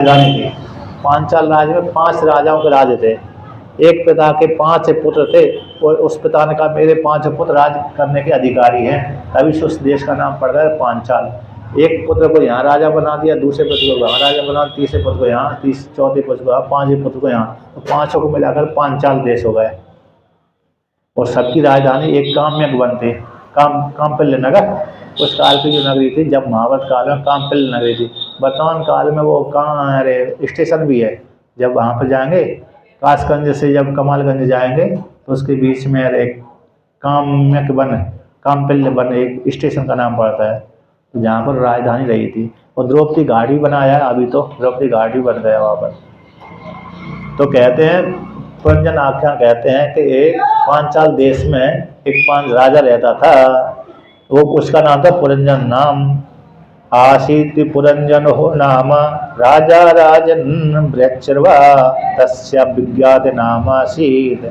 राजधानी थी। पांचाल राज्य में 5 राजाओं के राज्य थे। एक पिता के 5 पुत्र थे और उस पिता ने कहा मेरे 5 पुत्र राज करने के अधिकारी हैं, तभी से उस देश का नाम पड़ गया पांचाल। एक पुत्र को यहाँ राजा बना दिया, दूसरे पुत्र को वहाँ राजा बना दिया, तीसरे पुत्र को यहाँ, चौथे पुत्र को यहाँ, 5वें पुत्र को यहाँ, तो 5 को मिलाकर पांचाल देश हो गए। और सबकी राजधानी एक काम्यक थी, काम्पिल्य नगर। उस काल की जो नगरी थी, जब महाभारत काल में काम्पिल्य नगरी थी। वर्तमान काल में वो कहाँ, अरे स्टेशन भी है। जब वहाँ पर जाएंगे कासगंज से, जब कमालगंज जाएंगे तो उसके बीच में एक काम्यक वन, काम्पिल्य वन एक स्टेशन का नाम पड़ता है, तो जहाँ पर राजधानी रही थी। और द्रौपदी घाट भी बनाया है, अभी तो द्रौपदी घाट भी बन गया वहाँ पर। तो कहते हैं, पुरंजन आख्यान कहते हैं कि एक पांचाल देश में एक 5 राजा रहता था, वो उसका नाम था पुरंजन नाम। आसीत पुरंजन हो नाम राजा राजन वृक्षर्वा तस्य विज्ञात नाम आसीत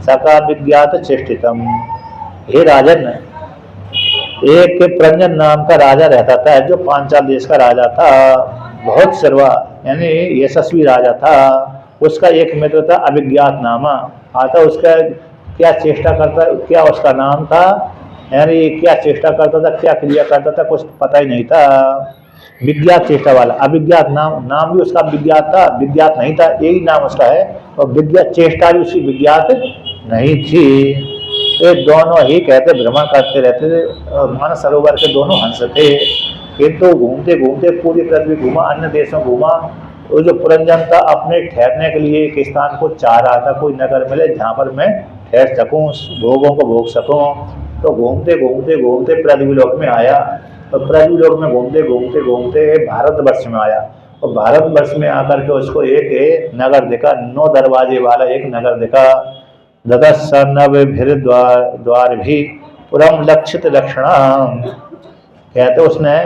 सका विज्ञात चेष्टितम। हे राजन, एक पुरंजन नाम का राजा रहता था जो पांचाल देश का राजा था। बहुत सर्वा यानी यशस्वी राजा था। उसका एक मित्र था अभिज्ञात नामा, आता उसका क्या चेष्टा करता, क्या उसका नाम था, यानी क्या चेष्टा करता था, क्या क्रिया करता था, कुछ पता ही नहीं था। विज्ञात चेष्टा वाला, अभिज्ञात नाम भी उसका विज्ञात था, विज्ञात नहीं था, यही नाम उसका है। और विज्ञात चेष्टा भी उसकी विज्ञात नहीं थी। ये दोनों ही कहते भ्रमण करते रहते थे। मानस सरोवर के दोनों हंस थे, किंतु घूमते घूमते पूरी पृथ्वी घूमा, अन्य देशों घूमा। वो जो पुरंजन था अपने ठहरने के लिए एक स्थान को चाह रहा था, कोई नगर मिले जहाँ पर मैं ठहर सकूँ, भोगों को भोग सकूँ। तो घूमते घूमते घूमते पृथ्वीलोक में आया। और पृथ्वीलोक में घूमते घूमते घूमते भारतवर्ष में आया। और भारतवर्ष में आकर के उसको एक नगर दिखा, 9 दरवाजे वाला एक नगर दिखा। ददस द्वार भी पुरम लक्षित लक्षणाम। कहते उसने,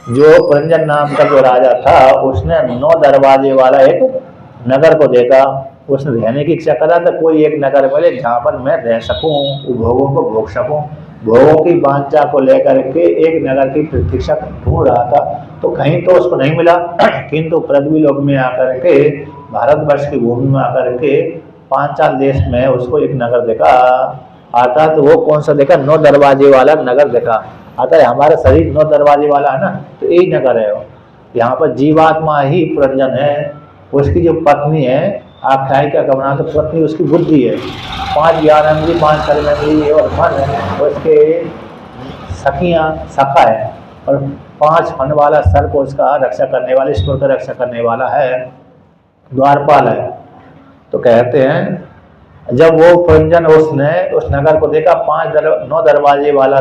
जो पुरंजन नाम का जो राजा था उसने 9 दरवाजे वाला एक नगर को देखा। उसने रहने की इच्छा करा था, कोई एक नगर मिले जहाँ पर मैं रह सकूँ, भोगों को भोग सकूँ। भोगों की वांछा को लेकर के एक नगर की प्रतीक्षा ढूंढ रहा था, तो कहीं तो उसको नहीं मिला। किंतु पृथ्वीलोक में आकर के, भारतवर्ष की भूमि में आकर के पांचाल देश में उसको एक नगर देखा। आता तो वो कौन सा देखा, 9 दरवाजे वाला नगर देखा। आता है हमारा शरीर 9 दरवाजे वाला है ना, तो यही नगर है वो। यहाँ पर जीवात्मा ही पुरंजन है। उसकी जो पत्नी है, आख्यायिका का बना तो पत्नी उसकी बुद्धि है। 5 ज्ञानेंद्रिय, 5 कर्मेंद्रिय और मन है। उसके सखियाँ सखा है। और 5 फन वाला सर्प उसका रक्षा करने वाला, ईश्वर का रक्षा करने वाला है, द्वारपाल है। तो कहते हैं जब वो पुरंजन उसने उस नगर को देखा, 9 दरवाजे वाला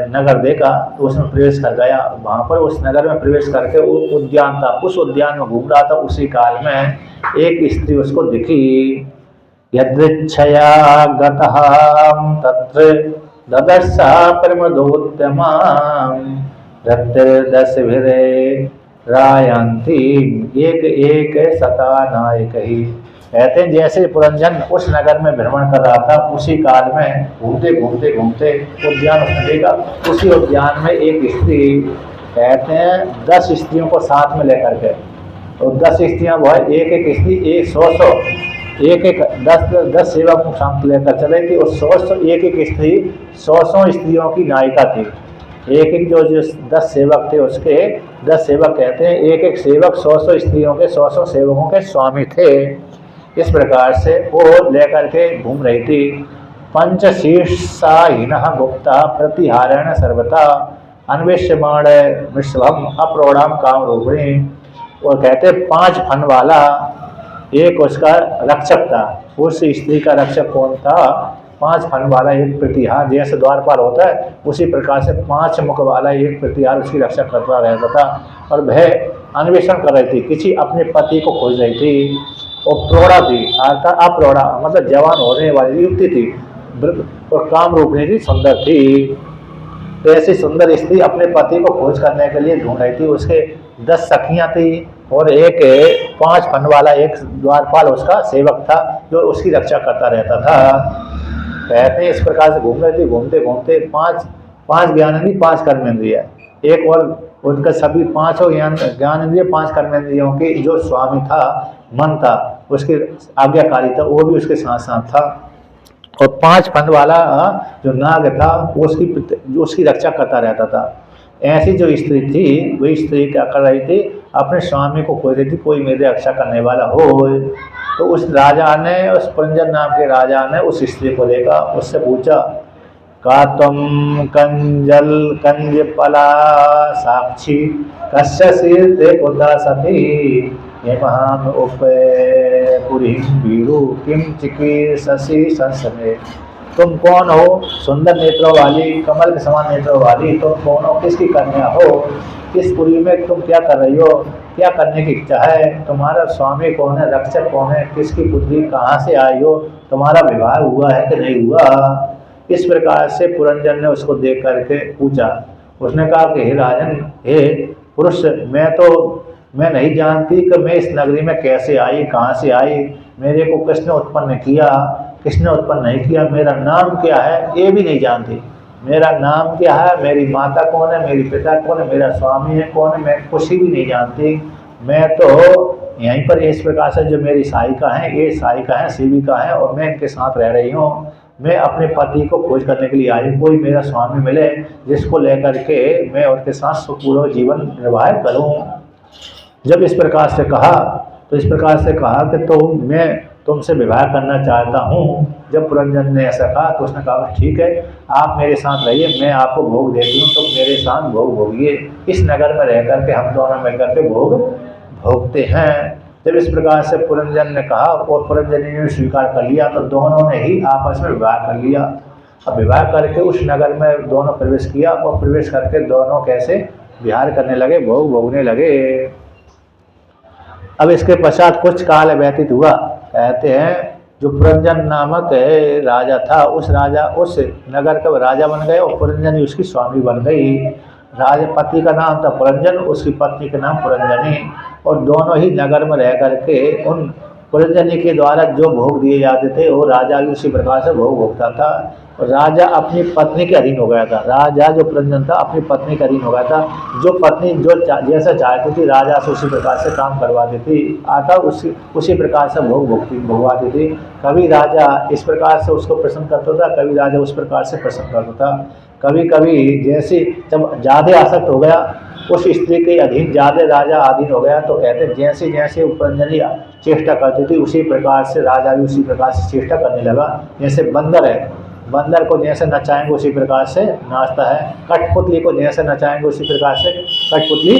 नगर देखा, तो उसमें प्रवेश कर गया। वहाँ पर उस नगर में प्रवेश करके वो उद्यान था, उस उद्यान में घूम रहा था। उसी काल में एक स्त्री उसको दिखी। यदृच्छया गतः तत्र ददर्शा प्रमदोद्यमां रत्तिर्दशभिरे रायन्ती एक एक सता नायकही। कहते हैं जैसे पुरंजन उस नगर में भ्रमण कर रहा था, उसी काल में घूमते घूमते घूमते उद्यान उसने देखा। उसी उद्यान में एक स्त्री, कहते हैं 10 स्त्रियों को साथ में लेकर के, और 10 स्त्रियां वो है, एक एक स्त्री 100 एक 10 सेवक को साथ लेकर चले थी। और 100 एक एक स्त्री 100 स्त्रियों की नायिका थी। एक एक जो 10 सेवक थे उसके 10 सेवक, कहते हैं एक एक सेवक 100 स्त्रियों के 100 सेवकों के स्वामी थे। इस प्रकार से वो लेकर के घूम रही थी। पंचशीर्षाहीनः गुप्ता प्रतिहारेण सर्वथा अन्वेष्यमाण विश्वम अप्रौढ़ाम काम रूपिणी। और कहते 5 फन वाला एक उसका रक्षक था। उस स्त्री का रक्षक कौन था, 5 फन वाला एक प्रतिहार, जैसे द्वारपाल होता है उसी प्रकार से 5 मुख वाला एक प्रतिहार उसकी रक्षा करता रहता था। और वह अन्वेषण कर रही थी, किसी अपने पति को खोज रही थी। और प्रौढ़ा थी, अर्थात अप्रौढ़ा मतलब जवान होने वाली युवती थी, और काम रूपणी थी, सुंदर थी। तो ऐसी सुंदर स्त्री अपने पति को खोज करने के लिए ढूंढ रही थी। उसके 10 सखियां थी और एक 5 फन वाला एक द्वारपाल उसका सेवक था, जो उसकी रक्षा करता रहता था। कहते हैं इस प्रकार से घूम रही थी, घूमते घूमते 5 ज्ञानेंद्रिय, 5 कर्मेंद्रिय, एक और उनका सभी पांचों ज्ञान इंद्रिय, पांच कर्मेंद्रियों के जो स्वामी था, मन था, उसके आज्ञाकारी था, वो भी उसके साथ साथ था। और पांच फंद वाला जो नाग था वो उसकी रक्षा करता रहता था। ऐसी जो स्त्री थी वही स्त्री क्या कर रही थी, अपने स्वामी को खोज रही थी, कोई मेरी रक्षा करने वाला हो। तो उस राजा ने, उस पुरंजन नाम के राजा ने उस स्त्री को देखा, उससे पूछा, का तुम कंजल कंज पला साक्षी कश्य शीर्ते उदासती हेमहाम उप पुरी वीरु किम चिकीर्षसि संसमे। तुम कौन हो, सुंदर नेत्रों वाली, कमल के समान नेत्रों वाली, तुम कौन हो, किसकी कन्या हो, किस पुरी में तुम क्या कर रही हो, क्या करने की इच्छा है, तुम्हारा स्वामी कौन है, रक्षक कौन है, किसकी पुत्री, कहाँ से आई हो, तुम्हारा विवाह हुआ है कि नहीं हुआ। इस प्रकार से पुरंजन ने उसको देख करके पूछा। उसने कहा कि हे राजन, हे पुरुष, मैं नहीं जानती कि मैं इस नगरी में कैसे आई, कहाँ से आई, मेरे को किसने उत्पन्न किया, किसने उत्पन्न नहीं किया, मेरा नाम क्या है ये भी नहीं जानती, मेरा नाम क्या है, मेरी माता कौन है, मेरी पिता कौन है, मेरा स्वामी है कौन है, मैं कुछ भी नहीं जानती। मैं तो यहीं पर इस प्रकार से जो मेरी सहायिका है, ये सहायिका है, सेविका है, और मैं इनके साथ रह रही हूँ। मैं अपने पति को खोज करने के लिए आई, कोई मेरा स्वामी मिले जिसको लेकर के मैं उनके साथ सुखपूर्वक जीवन निर्वाह करूँ। जब इस प्रकार से कहा तो इस प्रकार से कहा कि मैं तुमसे विवाह करना चाहता हूँ। जब पुरंजन ने ऐसा कहा तो उसने कहा ठीक है, आप मेरे साथ रहिए, मैं आपको भोग देती हूँ, तुम मेरे साथ भोग भोगिए, इस नगर में रह करके हम दोनों मिलकर के भोग भोगते हैं। जब इस प्रकार से पुरंजन ने कहा और पुरंजनी ने स्वीकार कर लिया तो दोनों ने ही आपस में विवाह कर लिया। अब विवाह करके उस नगर में दोनों प्रवेश किया और प्रवेश करके दोनों कैसे विहार करने लगे, भोग भोगने लगे। अब इसके पश्चात कुछ काल व्यतीत हुआ। कहते हैं जो पुरंजन नामक राजा था, उस नगर का राजा बन गए और पुरंजनी उसकी स्वामी बन गई। राजपति का नाम था पुरंजन, उसकी पत्नी का नाम पुरंजनी, और दोनों ही नगर में रह करके उन पुरंजनी के द्वारा जो भोग दिए जाते थे वो राजा भी उसी प्रकार से भोग भोगता था। और राजा अपनी पत्नी के अधीन हो गया था। राजा जो पुरंजन था अपनी पत्नी के अधीन हो गया था। जो पत्नी जैसा चाहती थी राजा से उसी प्रकार से काम करवाती थी, आता उसी प्रकार से भोग भोगवाती थी। कभी राजा इस प्रकार से उसको प्रसन्न करता था, कभी राजा उस प्रकार से प्रसन्न करता था। कभी कभी जैसे जब ज़्यादा आसक्त हो गया, उस स्त्री के अधीन ज़्यादा राजा अधीन हो गया, तो कहते हैं जैसे जैसे पुरंजनी चेष्टा करती थी उसी प्रकार से राजा भी उसी प्रकार से चेष्टा करने लगा। जैसे बंदर है, बंदर को जैसे नचाएंगे उसी प्रकार से नाचता है, कठपुतली को जैसे नचाएंगे उसी प्रकार से कठपुतली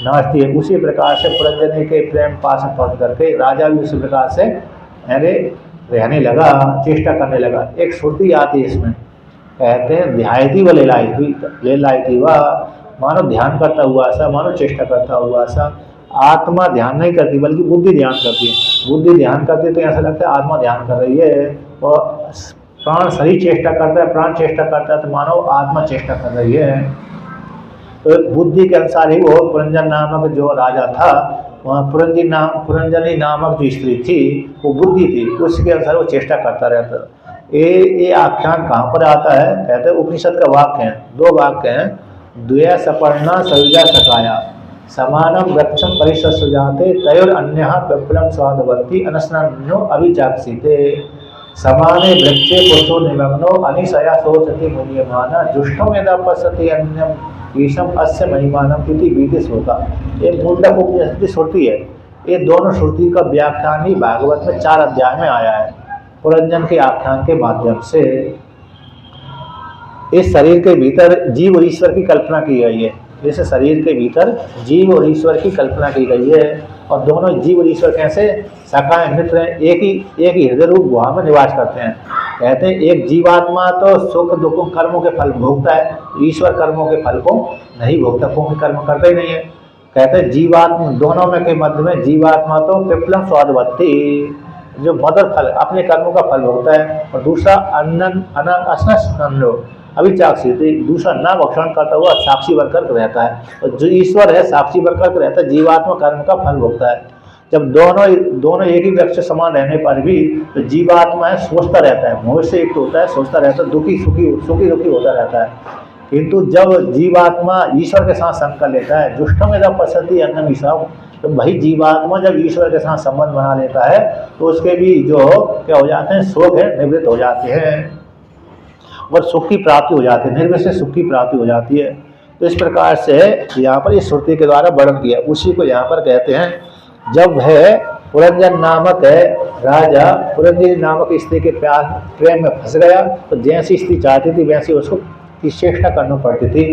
नाचती है। उसी प्रकार से पुरंजनी के प्रेम पास पहुँच करके राजा भी उसी प्रकार से रहने लगा, चेष्टा करने लगा। एक श्रुति आती है इसमें, कहते हैं ध्यायती व ले लाई थी वह, मानो ध्यान करता हुआ सा, मानो चेष्टा करता हुआ सा। आत्मा ध्यान नहीं करती बल्कि बुद्धि ध्यान करती है। बुद्धि ध्यान करती है तो ऐसा लगता है आत्मा ध्यान कर रही है, और प्राण शरीर चेष्टा करता है, प्राण चेष्टा करता है तो मानो आत्मा चेष्टा कर रही है। तो बुद्धि के अनुसार ही वो पुरंजन नामक जो राजा था, वहाँ पुरंजनी नामक जो स्त्री थी वो बुद्धि थी, उसके अनुसार वो चेष्टा करता रहता। ये आख्यान कहाँ पर आता है? कहते हैं उपनिषद का वाक्य है, दो वाक्य हैं। द्वया सपर्णा सयुजा सकाया समानम वृक्षम परिसजाते तयोर अन्य पिप्पलम स्वादवंती अनस्नो अभिचाक्षिते समाने वृक्षे पुरुषो निमग्नो अनिशया सोचति मुनियमाना जुष्टम यदा पश्यति अन्यम ईशम अस्य महिमानम इति बीतिस होता। ये मुंडक उपनिषद की श्रुति है। ये दोनों श्रुति का व्याख्यान ही भागवत में 4 अध्याय में आया है पुरंजन के आख्यान के माध्यम से। इस शरीर के भीतर जीव और ईश्वर की कल्पना की गई है। इस शरीर के भीतर जीव और ईश्वर की कल्पना की गई है, और दोनों जीव और ईश्वर कैसे सखा मित्र हैं, एक ही हृदय रूप गुहा में निवास करते हैं। कहते हैं एक जीवात्मा तो सुख दुख कर्मों के फल भोगता है, ईश्वर कर्मों के फल को नहीं भोगता, क्योंकि कर्म करता ही नहीं है। कहते हैं जीवात्मा दोनों में के मध्य में जीवात्मा तो पिप्पलम स्वादवत्ती, जो मदर फल अपने कर्मों का फल भोगता है, और दूसरा अभिचाक्षित, दूसरा ना भक्षण करता हुआ साक्षी बनकर रहता है। और जो ईश्वर है साक्षी बनकर रहता है, जीवात्मा कर्म का फल भोगता है। जब दोनों एक ही वृक्ष समान रहने पर भी तो जीवात्मा है सोचता रहता है, मोह से युक्त होता है, सोचता रहता है, दुखी सुखी होता रहता है। किंतु जब जीवात्मा ईश्वर के साथ संग कर लेता है, जुष्टम यदा पश्यति अन्नम ईशव, तो भाई जीवात्मा जब ईश्वर के साथ संबंध बना लेता है तो उसके भी जो क्या हो जाते हैं, शोक है निवृत्त हो जाते हैं और सुख की प्राप्ति हो जाती है, निर्विशेष से सुख की प्राप्ति हो जाती है। तो इस प्रकार से यहाँ पर इस श्रुति के द्वारा वर्णन किया, उसी को यहाँ पर कहते हैं। जब है पुरंजन नामक है राजा पुरंजनी नामक स्त्री के प्यार प्रेम में फंस गया, तो जैसी स्त्री चाहती थी वैसी उसको की चेष्टा करनी पड़ती थी।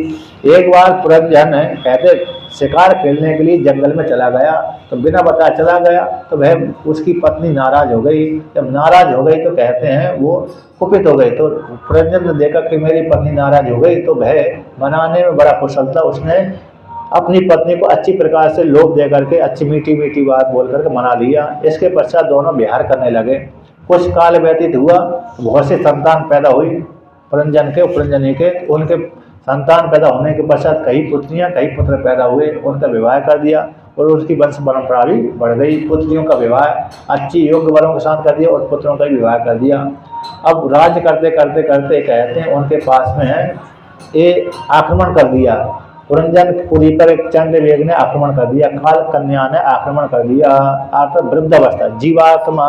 एक बार पुरंजन कहते शिकार खेलने के लिए जंगल में चला गया, तो बिना बताए चला गया, तो वह उसकी पत्नी नाराज हो गई। जब नाराज हो गई तो कहते हैं वो कुपित हो गई। तो पुरंजन ने देखा कि मेरी पत्नी नाराज हो गई, तो वह मनाने में बड़ा कुशल था। उसने अपनी पत्नी को अच्छी प्रकार से लोभ दे करके अच्छी मीठी मीठी बात बोल करके मना लिया। इसके पश्चात दोनों विहार करने लगे। कुछ काल व्यतीत हुआ, बहुत से संतान पैदा हुई पुरंजन के पुरंजनी के। उनके संतान पैदा होने के पश्चात कई पुत्रियां कई पुत्र पैदा हुए, उनका विवाह कर दिया और उसकी वंश परंपरा भी बढ़ गई। पुत्रियों का विवाह अच्छी योग्य वरों के साथ कर दिया और पुत्रों का विवाह कर दिया। अब राज्य करते करते करते कहते हैं उनके पास में है ये आक्रमण कर दिया। पुरंजन पुरी पर एक चंडवेग ने आक्रमण कर दिया, काल कन्या ने आक्रमण कर दिया। अर्थात वृद्धावस्था, जीवात्मा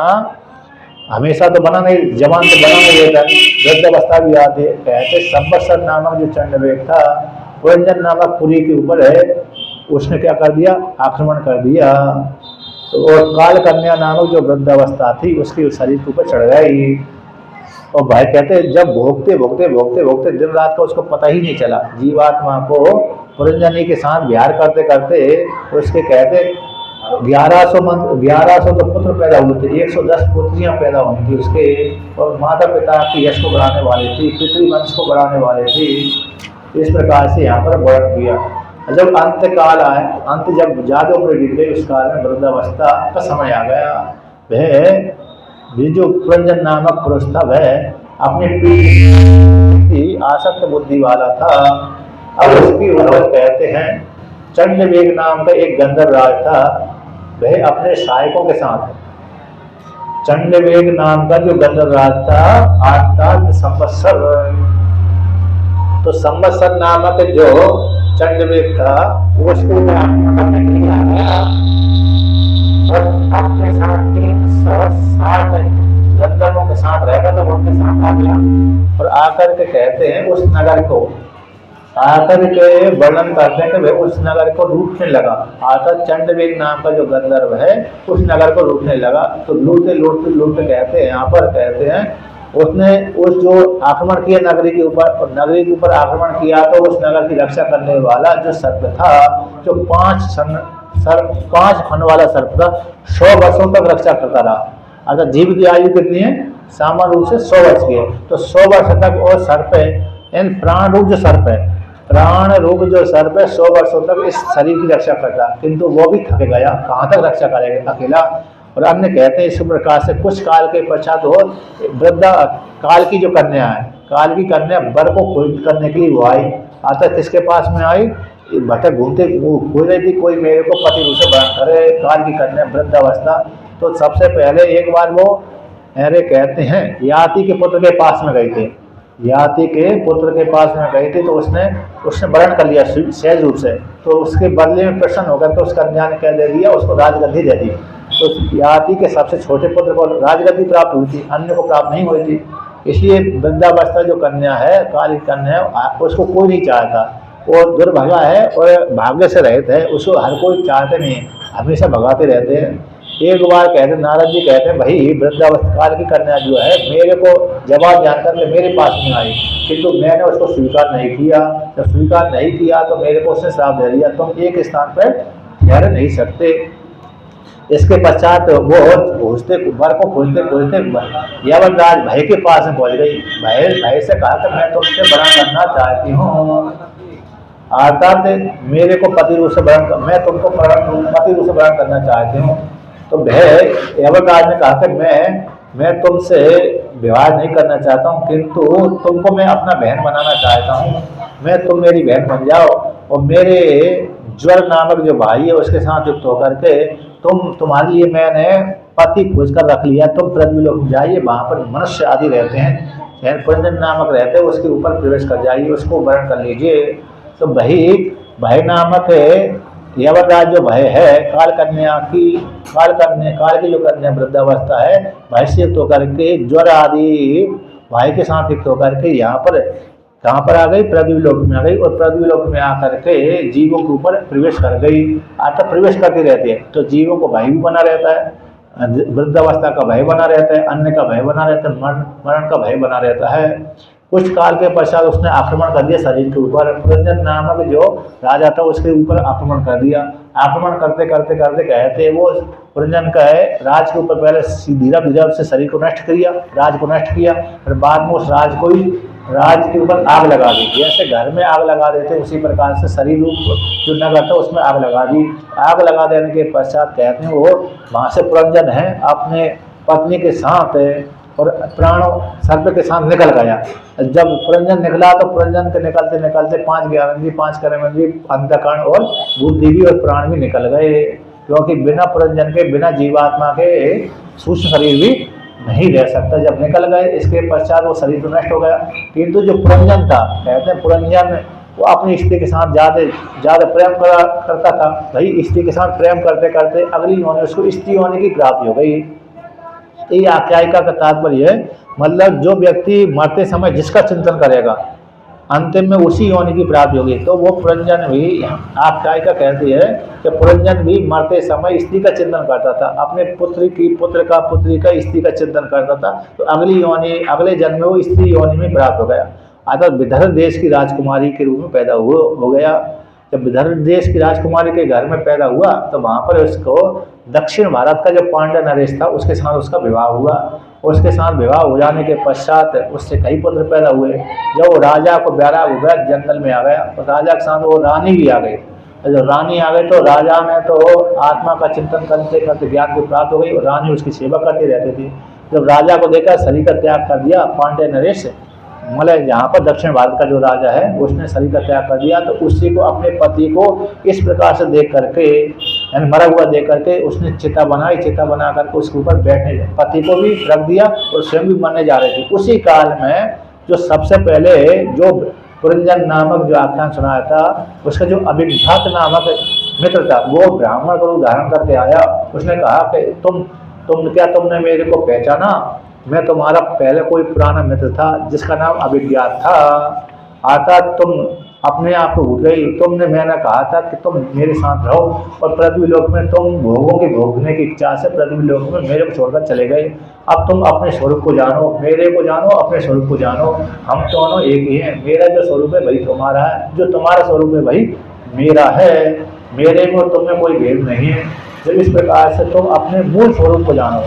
हमेशा तो बना नहीं, जवान तो बना नहीं रहता, वृद्धावस्था भी आती है। कहते संवत्सर नामक जो चंडवेग था पुरंजन नामक पुरी के ऊपर है, उसने क्या कर दिया, आक्रमण कर दिया। तो और काल कन्या नामक जो वृद्धावस्था थी उसकी शरीर के ऊपर चढ़ गई। और भाई कहते जब भोगते भोगते भोगते भोगते दिन रात का उसको पता ही नहीं चला। जीवात्मा को पुरंजनी के साथ विहार करते करते उसके कहते 1100 तो पुत्र पैदा हुए थे, 110 पुत्रियां पैदा हुई थी उसके। और माता पिता की यश को बढ़ाने वाली थी, पितृवंश को बढ़ाने वाले थी। इस प्रकार से यहाँ पर वर्णन किया। जब अंत काल आए, अंत जब ज्यादा उम्र गिर गई, उस काल में वृद्धावस्था का समय आ गया। वह जो पुरंजन नामक पुरुष था वह अपने पीठ आसक्त बुद्धि वाला था। अब उसकी उम्र कहते हैं चंडवेग नाम का एक गंधर्व राज था, वह अपने सहायकों के साथ, चंडवेग नाम का जो गंधर्व राज था 8 संवत्सर, तो संवत्सर नामक जो चंडवेग था वो उसको अपने साथ 360 गंधर्वों के साथ रहेगा, तो उनके साथ आ गया और आकर के कहते हैं उस नगर को आकर के वर्णन करते हैं कि वह उस नगर को लूटने लगा। आता चंडवेग नाम का जो गंधर्व है उस नगर को लूटने लगा। तो लूटते लूटते लूटते कहते हैं यहाँ पर कहते हैं उसने उस जो आक्रमण किया नगरी के ऊपर, और नगरी के ऊपर आक्रमण किया तो उस नगर की रक्षा करने वाला जो सर्प था, जो 5 फन वाला सर्प था, 100 वर्षों तक रक्षा करता रहा। अगर जीव की आयु कितनी है, सामान्य रूप से 100 वर्ष की है, तो 100 वर्ष तक वो सर्प है, इन प्राण रूप जो सर्प है, प्राण रूप जो सर्प है 100 वर्षों तक इस शरीर की रक्षा करता, किंतु वो भी थक गया, कहाँ तक रक्षा करेगा अकेला। और अन्य कहते हैं इस प्रकार से कुछ काल के पश्चात वो वृद्धा काल की जो कन्या है, काल की कन्या वर को खोज करने के लिए वो आई। आता किसके पास में आई, भटक घूमते खोज रही थी कोई मेरे को पति रूप से बयान करे, काल की कन्या वृद्धावस्था। तो सबसे पहले एक बार वो अरे कहते हैं याति के पुत्र के पास में गई थी, याति के पुत्र के पास में गई थी, तो उसने वर्ण कर लिया सहज रूप से। तो उसके बदले में प्रसन्न होकर तो उस कन्या ने क्या दे दिया, उसको राजगद्दी दे दी। तो याति के सबसे छोटे पुत्र को राजगद्दी प्राप्त हुई थी, अन्य को प्राप्त नहीं हुई थी। इसलिए वृद्धावस्था जो कन्या है, काली कन्या है, उसको कोई नहीं चाहता, वो दुर्भागा है और भाग्य से रहित है, उसको हर कोई चाहते नहीं, हमेशा भगाते रहते हैं। एक बार कहते नारद जी कहते हैं भाई वृद्धावस्था काल की कन्या जो है मेरे को जवाब जानकर के मेरे पास में आई, किंतु मैंने उसको स्वीकार नहीं किया। जब स्वीकार नहीं किया तो मेरे को उसने श्राप दे दिया, तुम एक स्थान पर ठहर नहीं सकते। इसके पश्चात वो खोजते वर को खोजते खोजते यमराज भाई के पास में पहुंच गई। भाई से कहा कि मैं तुमसे बड़ा करना चाहती हूँ, अर्थात मेरे को पति रूप से मैं तुमको पति रूप से बड़ा करना चाहती हूँ। तो यमराज ने कहा कि मैं तुमसे विवाह नहीं करना चाहता हूँ, किंतु तुमको मैं अपना बहन बनाना चाहता हूँ। तुम मेरी बहन बन जाओ और मेरे ज्वर नामक जो भाई है उसके साथ युक्त होकर के तुम्हारे लिए मैंने पति खोज कर रख लिया, तुम पृथ्वी लोक जाइए, वहाँ पर मनुष्य आदि रहते हैं, यानी पुरंजन नामक रहते उसके ऊपर प्रवेश कर जाइए, उसको वर्ण कर लीजिए। तो वही भय नामक यमराज जो भय है काल कन्या की, काल की जो कन्या वृद्धावस्था है भय से युक्त होकर के ज्वर आदि भय के साथ युक्त होकर के यहाँ पर कहाँ पर आ गई, पृथ्वी लोक में आ गई, और पृथ्वी लोक में आकर के जीवों के ऊपर प्रवेश कर गई। आता प्रवेश करती रहती है तो जीवों को भय भी बना रहता है, वृद्धावस्था का भय बना रहता है, अन्न का भय बना रहता है, मरण का भय बना रहता है। कुछ काल के पश्चात उसने आक्रमण कर दिया शरीर के ऊपर, पुरंजन नामक जो राजा था उसके ऊपर आक्रमण कर दिया। आक्रमण करते करते करते कहते वो पुरंजन का है राज के ऊपर पहले धीरे धीरे उससे शरीर को नष्ट किया, राज को नष्ट किया, फिर बाद में उस राज को ही राज के ऊपर आग लगा दी। जैसे घर में आग लगा देते उसी प्रकार से शरीर रूप जो नगर था उसमें आग लगा दी। आग लगा देने के पश्चात कहते हैं वो वहाँ से पुरंजन है अपने पत्नी के साथ और प्राणों सर्प के साथ निकल गया। जब पुरंजन निकला तो पुरंजन के निकलते निकलते 5 ज्ञानेंद्री, 5 कर्मेंद्री, अंतःकरण और बुद्धि भी और प्राण भी निकल गए, क्योंकि बिना पुरंजन के, बिना जीवात्मा के सूक्ष्म शरीर भी नहीं रह सकता। जब निकल गए इसके पश्चात वो शरीर तो नष्ट हो गया, किंतु जो पुरंजन था कहते हैं पुरंजन वो अपनी स्त्री के साथ ज़्यादा प्रेम करता था। भाई स्त्री के साथ प्रेम करते करते अगली होने उसको स्त्री होने की प्राप्ति हो गई। ये आख्यायिका का तात्पर्य है, मतलब जो व्यक्ति मरते समय जिसका चिंतन करेगा अंतिम में उसी योनि की प्राप्ति होगी। तो वो पुरंजन भी, आख्यायिका कहती है कि पुरंजन भी मरते समय स्त्री का चिंतन करता था, अपने पुत्री का स्त्री का चिंतन करता था। तो अगली योनि, अगले जन्म में वो स्त्री योनि में प्राप्त हो गया, अतः विदर्भ देश की राजकुमारी के रूप में पैदा हो गया। जब विदर्भ देश की राजकुमारी के घर में पैदा हुआ तो वहाँ पर उसको दक्षिण भारत का जो पांड्य नरेश था उसके साथ उसका विवाह हुआ। उसके साथ विवाह हो जाने के पश्चात उससे कई पुत्र पैदा हुए। जब वो राजा को ब्याह हुआ जंगल में आ गया तो राजा के साथ वो रानी भी आ गई। जब रानी आ गई तो राजा ने तो आत्मा का चिंतन करते करते ज्ञान को प्राप्त हो गई और रानी उसकी सेवा करती रहती थी। जब राजा को देखा शरीर का त्याग कर दिया पांड्य नरेश, मतलब यहाँ पर दक्षिण भारत का जो राजा है उसने शरीर का त्याग कर दिया, तो उसी को अपने पति को इस प्रकार से देख करके, यानी मरा हुआ देख करके उसने चिता बनाई। चिता बना करके उसके ऊपर बैठने, पति को भी रख दिया और स्वयं भी मरने जा रही थी। उसी काल में जो सबसे पहले जो पुरंजन नामक जो आख्यान सुनाया था उसका जो अभिघात नामक मित्र था वो ब्राह्मण को धारण करके आया। उसने कहा कि तुमने मेरे को पहचाना? मैं तुम्हारा पहले कोई पुराना मित्र था जिसका नाम अभिज्ञात था। आता तुम अपने आप को भूल गई। मैंने कहा था कि तुम मेरे साथ रहो और पृथ्वी लोक में तुम भोगों के भोगने की इच्छा से पृथ्वी लोक में मेरे को छोड़कर चले गए। अब तुम अपने स्वरूप को जानो, मेरे को जानो, अपने स्वरूप को जानो। हम दोनों एक ही हैं। मेरा जो स्वरूप है वही तुम्हारा है, जो तुम्हारा स्वरूप है वही मेरा है। मेरे में तुम में कोई भेद नहीं है। जब इस प्रकार से तुम अपने मूल स्वरूप को जानो,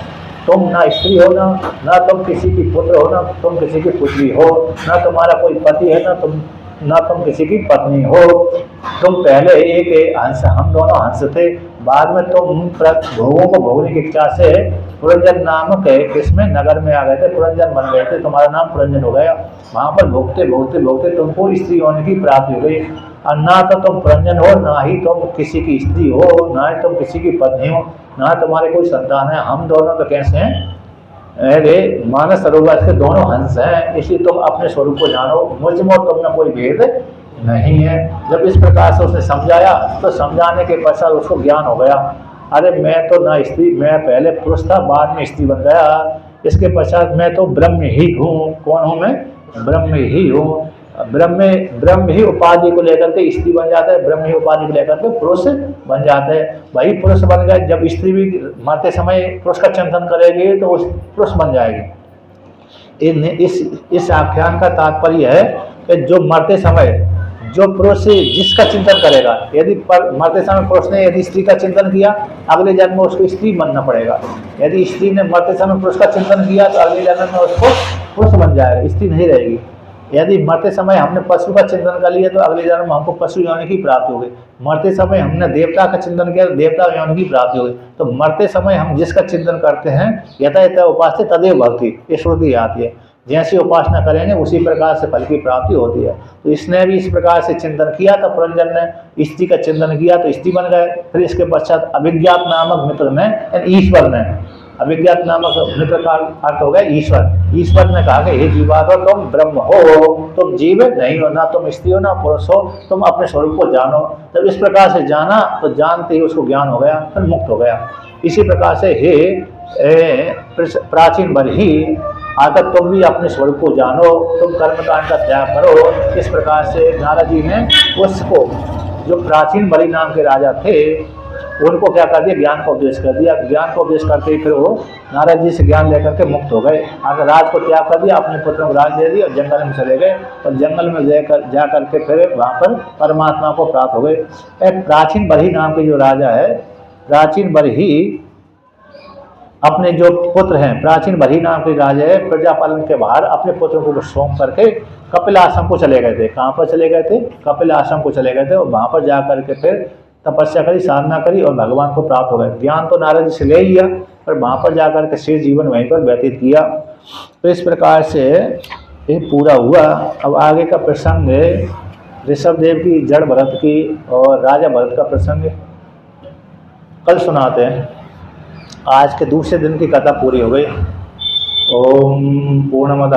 तुम ना स्त्री हो ना तुम किसी की पुत्र हो, ना तुम किसी की पुत्री हो, ना तुम्हारा कोई पति है ना तुम किसी की पत्नी हो। तुम पहले एक हंस, हम दोनों हंस थे, बाद में तुम भोगों को भोगने की इच्छा से पुरंजन नामक इसमें नगर में आ गए थे, पुरंजन बन गए थे, तुम्हारा नाम पुरंजन हो गया। वहाँ पर भोगते भोगते भोगते तुमको स्त्री होने की प्राप्ति हो गई। और ना तो तुम पुरंजन हो, ना ही तुम किसी की स्त्री हो, ना ही तुम किसी की पत्नी हो, ना तुम्हारे कोई संतान है। हम दोनों तो कैसे हैं? अरे मानस सरोवर के दोनों हंस हैं। इसलिए तुम अपने स्वरूप को जानो, मुझ में तुम में कोई भेद नहीं है। जब इस प्रकार से उसने समझाया तो समझाने के पश्चात उसको ज्ञान हो गया। अरे मैं तो ना स्त्री, मैं पहले पुरुष था बाद में स्त्री बन गया। इसके पश्चात मैं तो ब्रह्म ही हूँ। कौन हूँ मैं? ब्रह्म ही हूँ। ब्रह्म ही उपाधि को लेकर के स्त्री बन जाता है, ब्रह्म ही उपाधि को लेकर के पुरुष बन जाते हैं। वही पुरुष बन गए। जब स्त्री भी मरते समय पुरुष का चिंतन करेगी तो उस पुरुष बन जाएगी। इस आख्यान का तात्पर्य है कि जो मरते समय जो पुरुष जिसका चिंतन करेगा, यदि मरते समय पुरुष ने यदि स्त्री का चिंतन किया अगले जन्म में उसको स्त्री बनना पड़ेगा। यदि स्त्री ने मरते समय पुरुष का चिंतन किया तो अगले जन्म में उसको पुरुष बन जाएगा, स्त्री नहीं रहेगी। यदि मरते समय हमने पशु का चिंतन कर लिया तो अगले जन्म में हमको पशु योनि की प्राप्ति हो गई। मरते समय हमने देवता का चिंतन किया तो देवता योनि की प्राप्ति हो गई। तो मरते समय हम जिसका चिंतन करते हैं यथा यथा उपास्य तदेव भक्ति, ये श्रुति आती है। जैसी उपासना करेंगे उसी प्रकार से फल की प्राप्ति होती है। तो इसने भी इस प्रकार से चिंतन किया तो पुरंजन ने स्त्री का चिंतन किया तो स्त्री बन गए। फिर इसके पश्चात अभिज्ञात नामक मित्र ने, ईश्वर ने, अभिज्ञात नामक मित्र का अर्थ हो गया ईश्वर। ईश्वर ने कहा कि हे जीवात्मा तुम ब्रह्म हो, तुम जीव नहीं हो, ना तुम स्त्री हो ना पुरुष हो, तुम अपने स्वरूप को जानो। जब इस प्रकार से जाना तो जानते ही उसको ज्ञान हो गया, फिर मुक्त हो गया। इसी प्रकार से हे प्राचीन वर ही आकर तुम भी अपने स्वरूप को जानो, तुम कर्मकांड का त्याग करो। इस प्रकार से नारद जी ने उसको, जो प्राचीन बलि नाम के राजा थे, उनको क्या कर दिया, ज्ञान का उपदेश कर दिया। ज्ञान का उपदेश करके ही फिर वो नारद जी से ज्ञान लेकर के मुक्त हो गए। आगे राज को त्याग कर दिया, अपने पुत्रों को राज दे दिया और जंगल में चले गए, और जंगल में जा करके फिर वहाँ पर परमात्मा को प्राप्त हो गए। एक प्राचीन बलि नाम के जो राजा है, प्राचीन बलि अपने जो पुत्र हैं, प्राचीन बलि नाम के राजा है, प्रजापालन के बाहर अपने पुत्रों को सौंप करके कपिल आश्रम को चले गए थे। कहाँ पर चले गए थे? कपिल आश्रम को चले गए थे, और वहाँ पर जा करके फिर तपस्या करी, साधना करी और भगवान को प्राप्त हो गए। ज्ञान तो नारद जी से ले लिया, पर वहाँ पर जाकर के शेष जीवन वहीं पर व्यतीत किया। तो इस प्रकार से ये पूरा हुआ। अब आगे का प्रसंग है ऋषभ देव की, जड़ भरत की और राजा भरत का प्रसंग कल सुनाते हैं। आज के दूसरे दिन की कथा पूरी हो गई। ओम पूर्णमद